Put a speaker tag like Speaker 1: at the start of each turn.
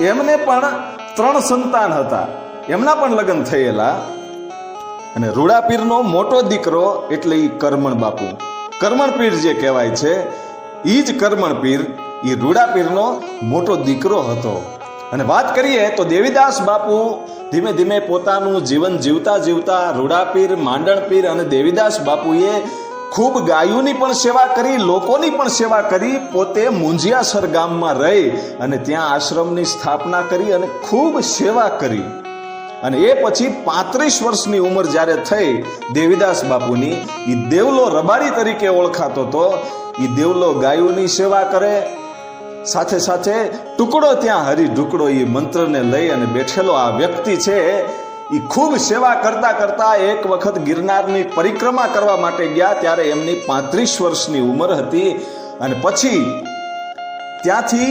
Speaker 1: એમને પણ 3 સંતાન હતા, એમના પણ લગ્ન થયેલા. અને રૂડા પીરનો મોટો દીકરો એટલે ઈ કરમણ બાપુ, કરમણ પીર જે કહેવાય છે, ઈ જ કરમણ પીર ઈ રૂડા પીરનો મોટો દીકરો હતો. અને વાત કરીએ તો દેવીદાસ બાપુ ધીમે ધીમે પોતાનું જીવન જીવતા જીવતા રૂડા પીર, માંડણ પીર અને દેવીદાસ બાપુએ ખૂબ ગાયોની પણ સેવા કરી, લોકોની પણ સેવા કરી. પોતે મુંજિયાસર ગામમાં રહી અને ત્યાં આશ્રમની સ્થાપના કરી અને ખૂબ સેવા કરી. અને એ પછી 35 વર્ષની ઉંમર જ્યારે થઈ દેવીદાસ બાપુની, એ દેવલો રબારી તરીકે ઓળખાતો હતો. એ દેવલો ગાયોની સેવા કરે, સાથે સાથે ટુકડો ત્યાં હરી ઢુકડો એ મંત્રને લઈ અને બેઠેલો આ વ્યક્તિ છે. એ ખૂબ સેવા કરતા કરતા એક વખત ગિરનારની પરિક્રમા કરવા માટે ગયા, ત્યારે એમની 35 વર્ષની ઉંમર હતી. અને પછી ત્યાંથી